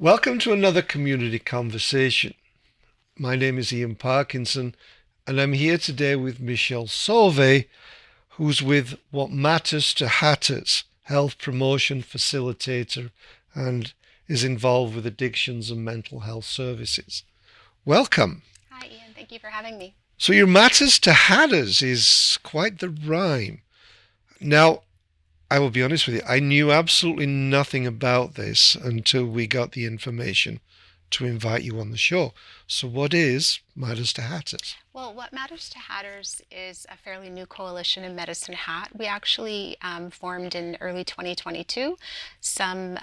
Welcome to another community conversation. My name is Ian Parkinson, and I'm here today with Michelle Solvay, who's with What Matters to Hatters, health promotion facilitator, and is involved with addictions and mental health services. Welcome. Hi, Ian. Thank you for having me. So, your Matters to Hatters is quite the rhyme. Now, I will be honest with you, I knew absolutely nothing about this until we got the information to invite you on the show. So, what is Matters to Hatters? Well, What Matters to Hatters is a fairly new coalition in Medicine Hat. We actually formed in early 2022. Some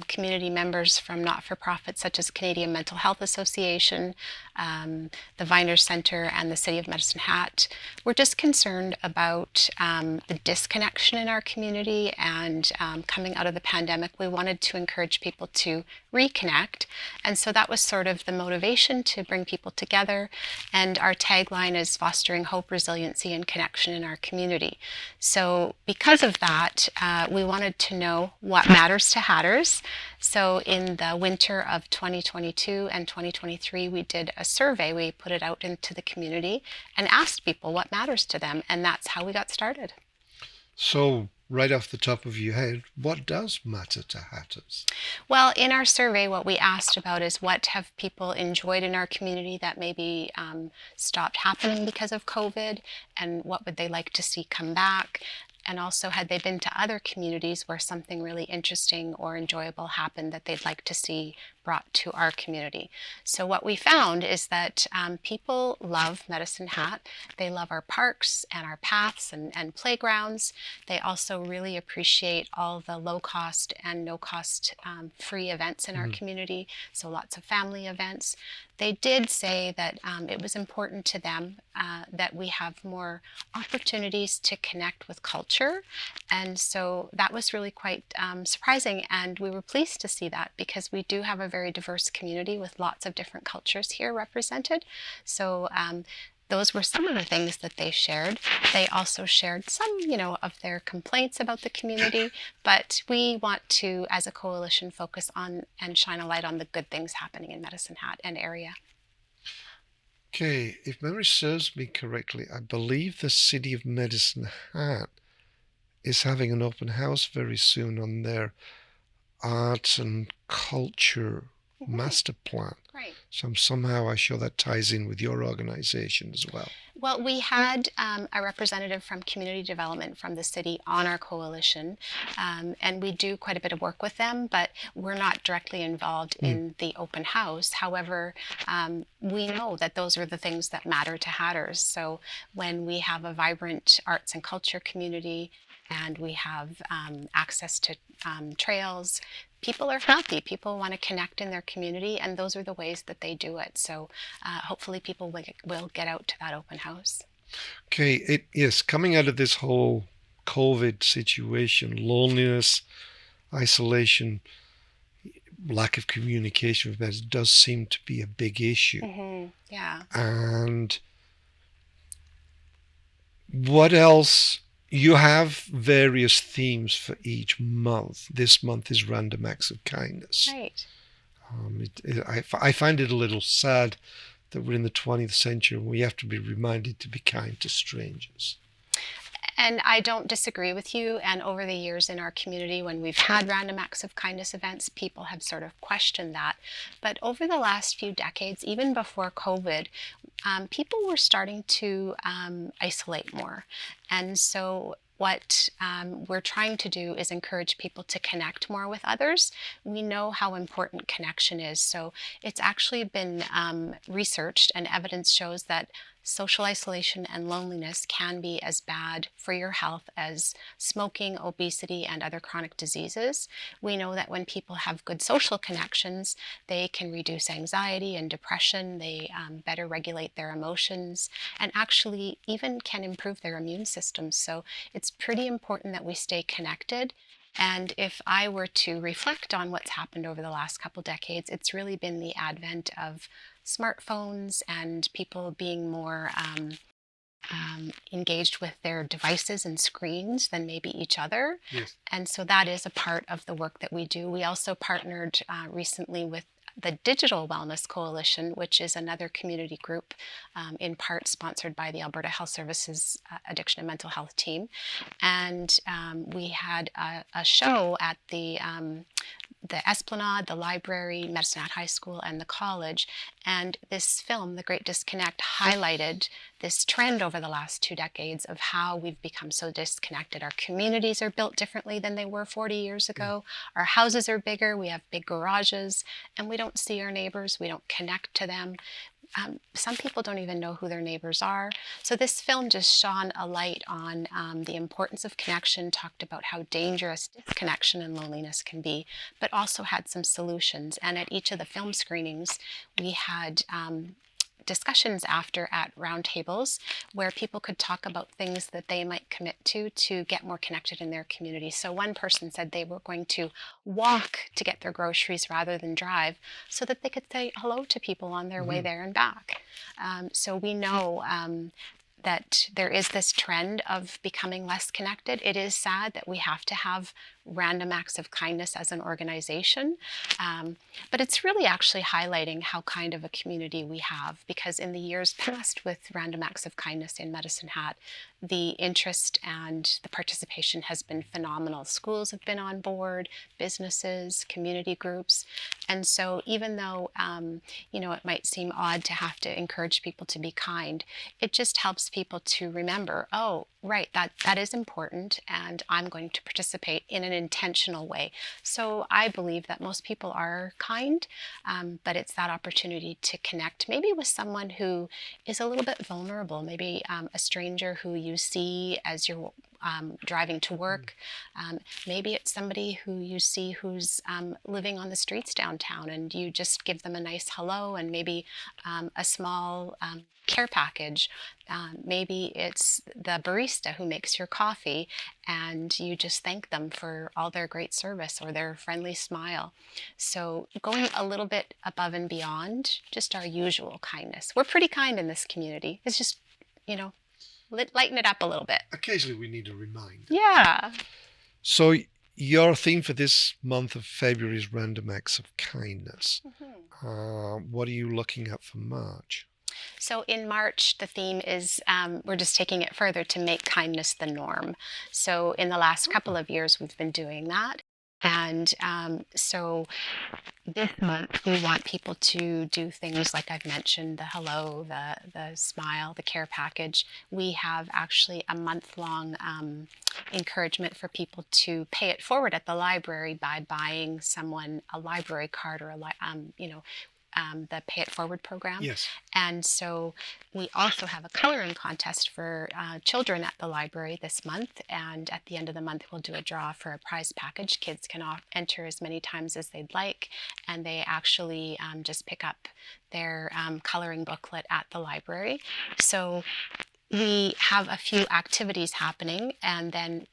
community members from not-for-profits such as Canadian Mental Health Association, the Viner Centre, and the City of Medicine Hat were just concerned about the disconnection in our community, and coming out of the pandemic, we wanted to encourage people to reconnect. And so that was sort of the motivation to bring people together. And our tagline is fostering hope, resiliency, and connection in our community. So because of that, we wanted to know what matters to Hatters. So in the winter of 2022 and 2023, we did a survey. We put it out into the community and asked people what matters to them. And that's how we got started. So, right off the top of your head, what does matter to Hatters? Well, in our survey, what we asked about is what have people enjoyed in our community that maybe stopped happening because of COVID, and what would they like to see come back? And also, had they been to other communities where something really interesting or enjoyable happened that they'd like to see brought to our community? So what we found is that people love Medicine Hat. They love our parks and our paths and playgrounds. They also really appreciate all the low-cost and no-cost free events in our community, so lots of family events. They did say that it was important to them that we have more opportunities to connect with culture. And so that was really quite surprising, and we were pleased to see that because we do have a very diverse community with lots of different cultures here represented. So those were some of the things that they shared. They also shared some, of their complaints about the community, but we want to, as a coalition, focus on and shine a light on the good things happening in Medicine Hat and area. Okay, if memory serves me correctly, I believe the City of Medicine Hat is having an open house very soon on their arts and culture master plan. Right. So somehow I'm sure that ties in with your organization as well. Well, we had a representative from community development from the city on our coalition, and we do quite a bit of work with them, but we're not directly involved in the open house. However, we know that those are the things that matter to Hatters. So when we have a vibrant arts and culture community and we have access to trails, people are happy. People want to connect in their community, and those are the ways that they do it. So hopefully people will get out to that open house. Okay, yes, coming out of this whole COVID situation, loneliness, isolation, lack of communication with meds does seem to be a big issue. Yeah. And what else? You have various themes for each month. This month is Random Acts of Kindness. Right. I find it a little sad that we're in the 20th century and we have to be reminded to be kind to strangers. And I don't disagree with you. And over the years in our community, when we've had random acts of kindness events, people have sort of questioned that. But over the last few decades, even before COVID, people were starting to isolate more. And so what we're trying to do is encourage people to connect more with others. We know how important connection is. So it's actually been researched, and evidence shows that social isolation and loneliness can be as bad for your health as smoking, obesity, and other chronic diseases. We know that when people have good social connections, they can reduce anxiety and depression, they better regulate their emotions, and actually even can improve their immune systems. So it's pretty important that we stay connected. And if I were to reflect on what's happened over the last couple decades, it's really been the advent of smartphones and people being more engaged with their devices and screens than maybe each other. Yes. And so that is a part of the work that we do. We also partnered recently with the Digital Wellness Coalition, which is another community group in part sponsored by the Alberta Health Services Addiction and Mental Health team. And we had a show at the Esplanade, the library, Medicine Hat High School, and the college. And this film, The Great Disconnect, highlighted this trend over the last 2 decades of how we've become so disconnected. Our communities are built differently than they were 40 years ago. Our houses are bigger, we have big garages, and we don't see our neighbors, we don't connect to them. Some people don't even know who their neighbors are. So this film just shone a light on the importance of connection, talked about how dangerous disconnection and loneliness can be, but also had some solutions. And at each of the film screenings, we had discussions after at roundtables where people could talk about things that they might commit to get more connected in their community. So one person said they were going to walk to get their groceries rather than drive so that they could say hello to people on their way there and back. So we know that there is this trend of becoming less connected. It is sad that we have to have random acts of kindness as an organization, but it's really actually highlighting how kind of a community we have, because in the years past with random acts of kindness in Medicine Hat, the interest and the participation has been phenomenal. Schools have been on board, businesses, community groups, and so even though it might seem odd to have to encourage people to be kind, it just helps people to remember, oh, right, that is important, and I'm going to participate in an intentional way. So I believe that most people are kind, but it's that opportunity to connect maybe with someone who is a little bit vulnerable, maybe a stranger who you see as you're driving to work. Maybe it's somebody who you see who's living on the streets downtown, and you just give them a nice hello and maybe a small care package. Maybe it's the barista who makes your coffee and you just thank them for all their great service or their friendly smile. So going a little bit above and beyond just our usual kindness. We're pretty kind in this community. It's just, lighten it up a little bit. Occasionally we need a reminder. Yeah. So your theme for this month of February is random acts of kindness. What are you looking at for March? So in March, the theme is, we're just taking it further to make kindness the norm. So in the last couple of years, we've been doing that. And so this month, we want people to do things like I've mentioned, the hello, the smile, the care package. We have actually a month-long encouragement for people to pay it forward at the library by buying someone a library card or the Pay It Forward program. Yes. And so we also have a coloring contest for children at the library this month. And at the end of the month, we'll do a draw for a prize package. Kids can enter as many times as they'd like. And they actually just pick up their coloring booklet at the library. So we have a few activities happening, and then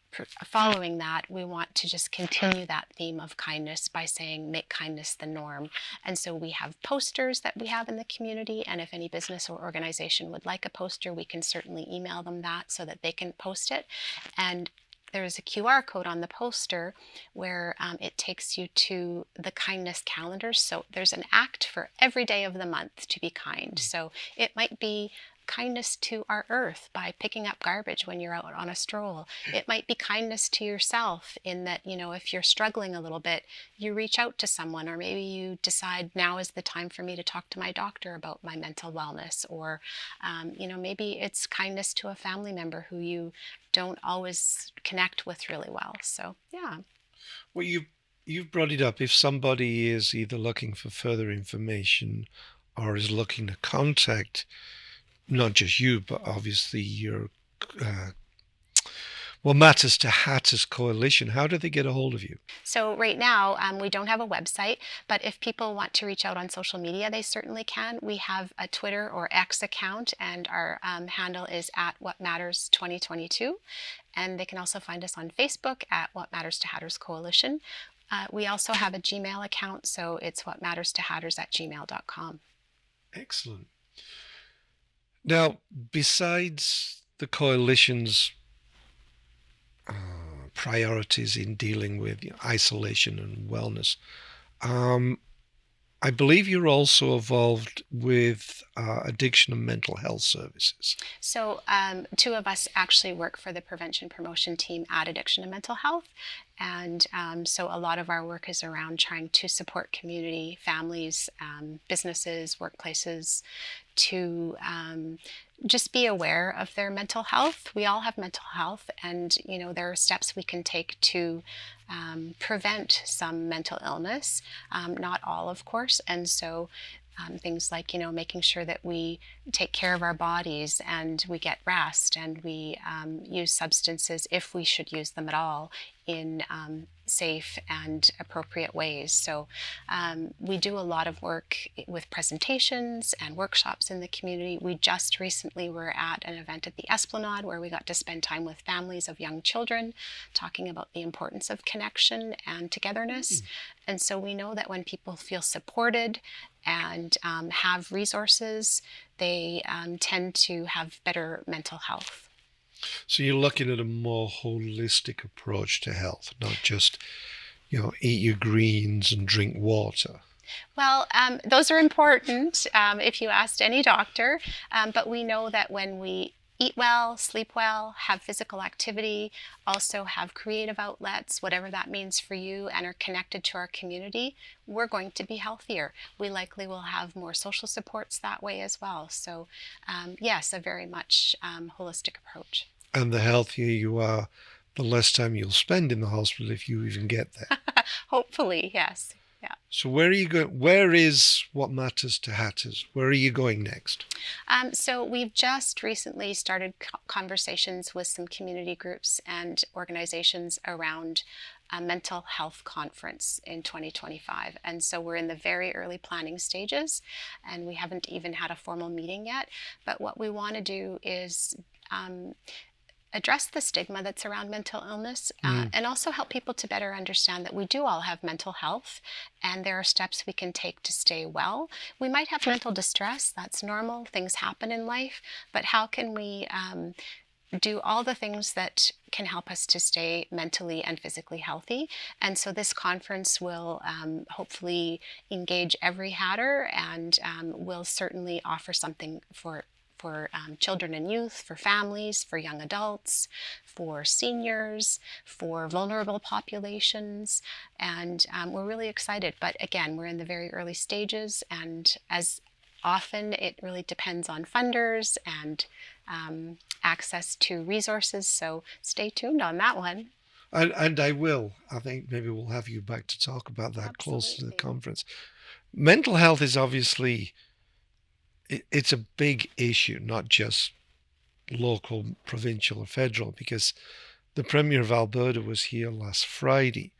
following that, we want to just continue that theme of kindness by saying make kindness the norm. And so we have posters that we have in the community, and if any business or organization would like a poster, we can certainly email them that so that they can post it. And there's a QR code on the poster where it takes you to the kindness calendar. So there's an act for every day of the month to be kind. So it might be kindness to our earth by picking up garbage when you're out on a stroll. It might be kindness to yourself in that, if you're struggling a little bit, you reach out to someone, or maybe you decide now is the time for me to talk to my doctor about my mental wellness, or, maybe it's kindness to a family member who you don't always connect with really well. So, yeah. Well, you've brought it up. If somebody is either looking for further information or is looking to contact not just you, but obviously your What Matters to Hatters Coalition, how do they get a hold of you? So right now, we don't have a website, but if people want to reach out on social media, they certainly can. We have a Twitter or X account, and our handle is at What Matters 2022. And they can also find us on Facebook at What Matters to Hatters Coalition. We also have a Gmail account, so it's whatmatterstohatters@gmail.com. Excellent. Now, besides the coalition's priorities in dealing with isolation and wellness. Um, I believe you're also involved with addiction and mental health services. So, two of us actually work for the prevention promotion team at Addiction and Mental Health. And so, a lot of our work is around trying to support community, families, businesses, workplaces to just be aware of their mental health. We all have mental health, and there are steps we can take to prevent some mental illness. Not all, of course, and so things like making sure that we take care of our bodies and we get rest and we use substances if we should use them at all in safe and appropriate ways. So we do a lot of work with presentations and workshops in the community. We just recently were at an event at the Esplanade where we got to spend time with families of young children talking about the importance of connection and togetherness. And so we know that when people feel supported and have resources, they tend to have better mental health. So you're looking at a more holistic approach to health, not just, eat your greens and drink water. Well, those are important if you asked any doctor, but we know that when we eat well, sleep well, have physical activity, also have creative outlets, whatever that means for you, and are connected to our community, we're going to be healthier. We likely will have more social supports that way as well. So yes, a very much holistic approach. And the healthier you are, the less time you'll spend in the hospital if you even get there. Hopefully, yes. Yeah. So where are you going? Where is What Matters to Hatters? Where are you going next? So we've just recently started conversations with some community groups and organizations around a mental health conference in 2025. And so we're in the very early planning stages, and we haven't even had a formal meeting yet. But what we want to do is address the stigma that's around mental illness and also help people to better understand that we do all have mental health and there are steps we can take to stay well. We might have mental distress, that's normal, things happen in life, but how can we do all the things that can help us to stay mentally and physically healthy? And so this conference will hopefully engage every Hatter and will certainly offer something for children and youth, for families, for young adults, for seniors, for vulnerable populations, and we're really excited. But again, we're in the very early stages, and as often it really depends on funders and access to resources, so stay tuned on that one. And I will. I think maybe we'll have you back to talk about that close to the Absolutely. conference. Mental health is obviously it's a big issue, not just local, provincial, or federal, because the Premier of Alberta was here last Friday,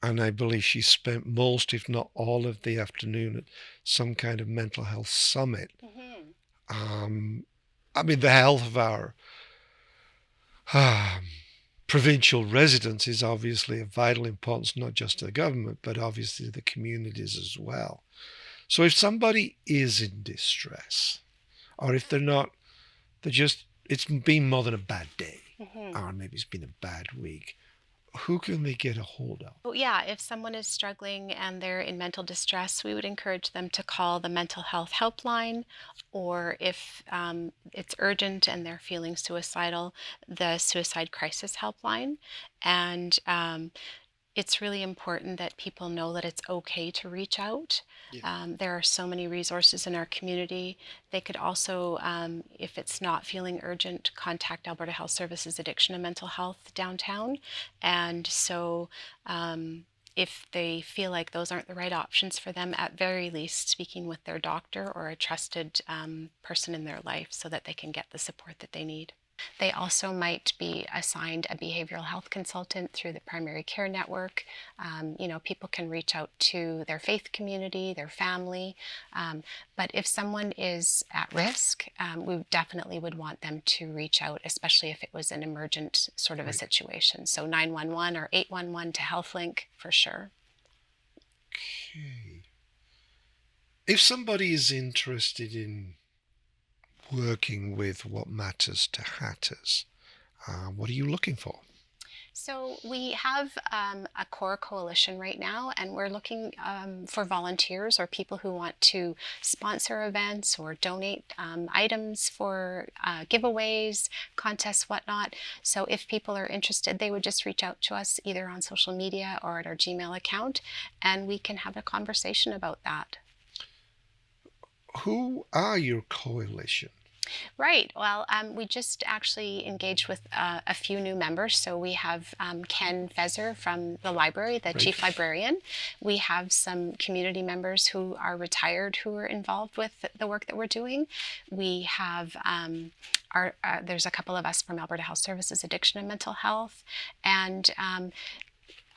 and I believe she spent most, if not all, of the afternoon at some kind of mental health summit. I mean, the health of our provincial residents is obviously of vital importance, not just to the government, but obviously to the communities as well. So if somebody is in distress, or if they're not, it's been more than a bad day, or maybe it's been a bad week, who can they get a hold of? Well, yeah, if someone is struggling and they're in mental distress, we would encourage them to call the mental health helpline, or if it's urgent and they're feeling suicidal, the suicide crisis helpline. And it's really important that people know that it's okay to reach out. Yeah. There are so many resources in our community. They could also, if it's not feeling urgent, contact Alberta Health Services Addiction and Mental Health downtown. And so if they feel like those aren't the right options for them, at very least speaking with their doctor or a trusted person in their life so that they can get the support that they need. They also might be assigned a behavioral health consultant through the primary care network. People can reach out to their faith community, their family. But if someone is at risk, we definitely would want them to reach out, especially if it was an emergent sort of a situation. So 911 or 811 to HealthLink for sure. Okay. If somebody is interested in working with What Matters to Hatters? What are you looking for? So we have a core coalition right now, and we're looking for volunteers or people who want to sponsor events or donate items for giveaways, contests, whatnot. So if people are interested, they would just reach out to us either on social media or at our Gmail account, and we can have a conversation about that. Who are your coalition? Right. Well, we just actually engaged with a few new members. So we have Ken Fezer from the library, the chief librarian. We have some community members who are retired who are involved with the work that we're doing. We have there's a couple of us from Alberta Health Services, Addiction and Mental Health, and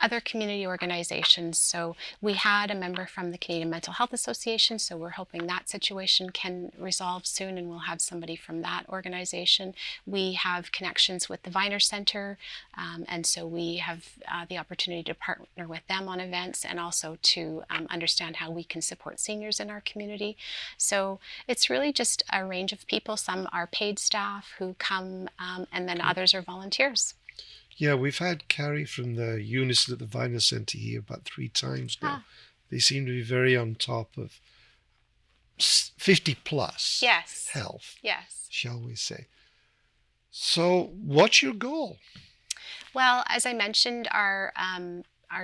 other community organizations. So we had a member from the Canadian Mental Health Association, so we're hoping that situation can resolve soon and we'll have somebody from that organization. We have connections with the Viner Center, and so we have the opportunity to partner with them on events and also to understand how we can support seniors in our community. So it's really just a range of people. Some are paid staff who come, and then others are volunteers. Yeah, we've had Carrie from the units at the Viner Centre here about 3 times now. They seem to be very on top of 50 plus Yes. health, Yes. shall we say. So what's your goal? Well, as I mentioned, our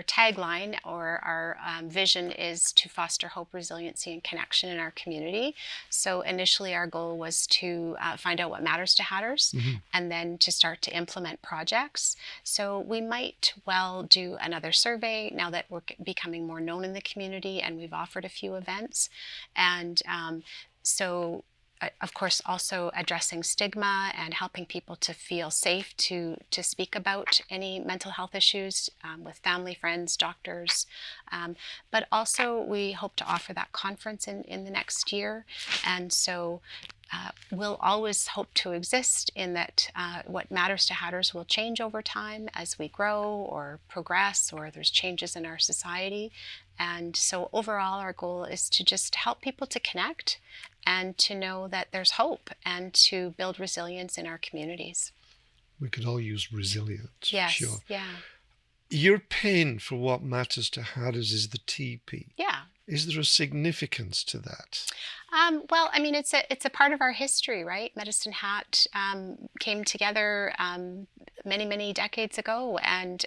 tagline or our vision is to foster hope, resiliency, and connection in our community. So initially our goal was to find out what matters to Hatters and then to start to implement projects. So we might well do another survey now that we're becoming more known in the community and we've offered a few events. And of course, also addressing stigma and helping people to feel safe to speak about any mental health issues with family, friends, doctors. But also, we hope to offer that conference in the next year. And so we'll always hope to exist in that what matters to Hatters will change over time as we grow or progress or there's changes in our society. And so overall, our goal is to just help people to connect and to know that there's hope and to build resilience in our communities. We could all use resilience. Yes, sure. Yeah. Your pain for What Matters to Hatters is the TP. Yeah. Is there a significance to that? Well, I mean, it's a part of our history, right? Medicine Hat came together many decades ago, and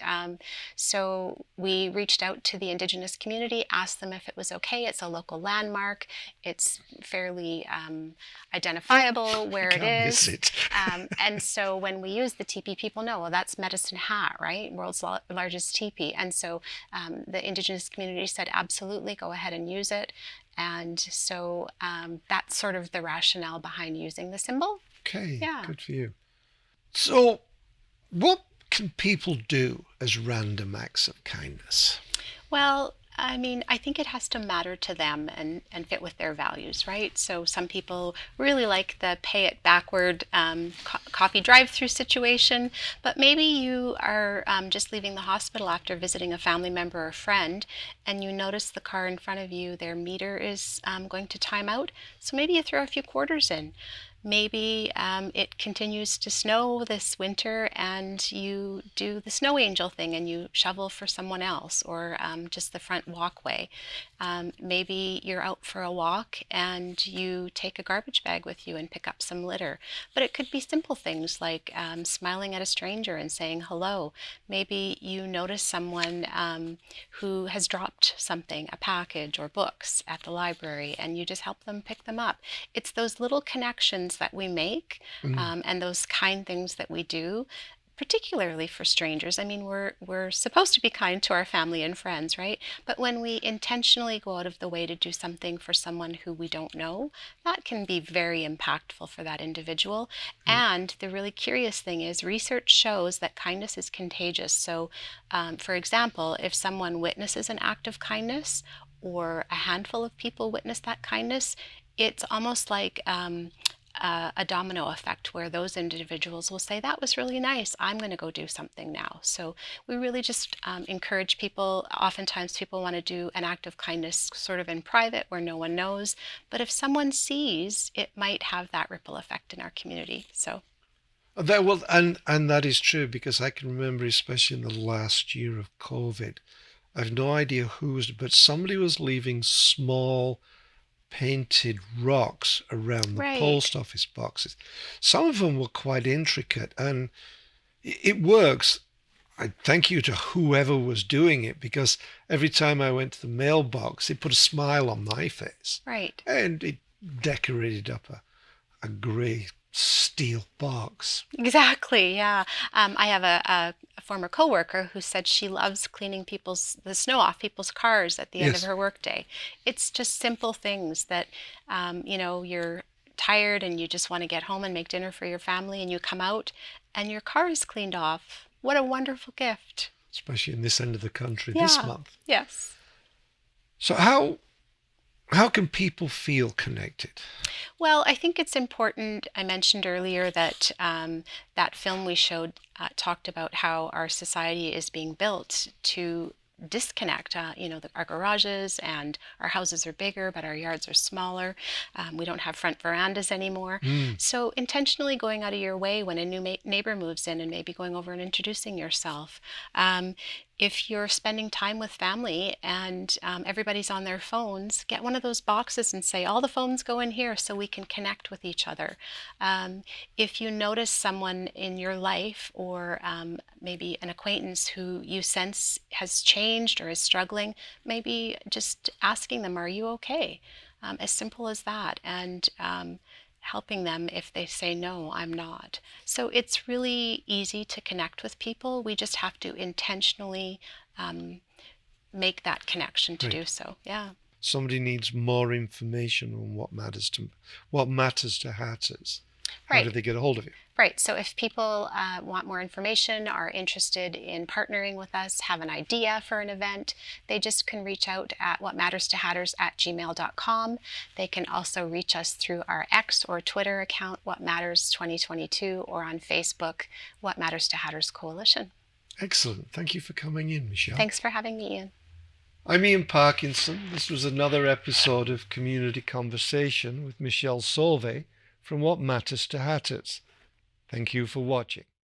so we reached out to the Indigenous community, asked them if it was okay. It's a local landmark. It's fairly identifiable where it is. Miss it. And so when we use the teepee, people know, well, that's Medicine Hat, right? World's largest teepee. And so the Indigenous community said, absolutely, go ahead and use it. And so that's sort of the rationale behind using the symbol. Okay, Yeah. Good for you. So what can people do as random acts of kindness? Well, I mean, I think it has to matter to them and fit with their values, right? So some people really like the pay it backward coffee drive-through situation, but maybe you are just leaving the hospital after visiting a family member or friend, and you notice the car in front of you, their meter is going to time out, so maybe you throw a few quarters in. Maybe it continues to snow this winter and you do the snow angel thing and you shovel for someone else or just the front walkway. Maybe you're out for a walk and you take a garbage bag with you and pick up some litter. But it could be simple things like smiling at a stranger and saying hello. Maybe you notice someone who has dropped something, a package or books at the library, and you just help them pick them up. It's those little connections that we make and those kind things that we do, particularly for strangers. I mean, we're supposed to be kind to our family and friends, right? But when we intentionally go out of the way to do something for someone who we don't know, that can be very impactful for that individual. And the really curious thing is research shows that kindness is contagious. So, for example, if someone witnesses an act of kindness or a handful of people witness that kindness, it's almost like a domino effect where those individuals will say, that was really nice, I'm going to go do something now. So we really just encourage people. Oftentimes people want to do an act of kindness sort of in private where no one knows, but if someone sees, it might have that ripple effect in our community. So That well, and that is true, because I can remember, especially in the last year of COVID, I've no idea who was, but somebody was leaving small painted rocks around the right, post office boxes. Some of them were quite intricate, and it works. I thank you to whoever was doing it, because every time I went to the mailbox, it put a smile on my face, right. and it decorated up a grey steel box. Exactly, yeah. I have a former coworker who said she loves cleaning the snow off people's cars at the end of Yes, her workday. It's just simple things that, you're tired and you just want to get home and make dinner for your family, and you come out and your car is cleaned off. What a wonderful gift. especially in this end of the country this Yeah, month. yes. So how can people feel connected? Well, I think it's important. I mentioned earlier that that film we showed talked about how our society is being built to disconnect. Our garages and our houses are bigger, but our yards are smaller. We don't have front verandas anymore. Mm, So, intentionally going out of your way when a new neighbor moves in and maybe going over and introducing yourself. Um, if you're spending time with family and everybody's on their phones, get one of those boxes and say, all the phones go in here so we can connect with each other. If you notice someone in your life or maybe an acquaintance who you sense has changed or is struggling, maybe just asking them, are you okay? As simple as that. And helping them if they say, no, I'm not. So it's really easy to connect with people. We just have to intentionally um, make that connection to do right. so. Yeah. Somebody needs more information on what matters to hatters. How do Right. they get a hold of you? Right. So if people want more information, are interested in partnering with us, have an idea for an event, they just can reach out at whatmatterstohatters@gmail.com. They can also reach us through our X or Twitter account, What Matters 2022, or on Facebook, What Matters to Hatters Coalition. Excellent. Thank you for coming in, Michelle. Thanks for having me, Ian. I'm Ian Parkinson. This was another episode of Community Conversation with Michelle Solvay from What Matters to Hatters. Thank you for watching.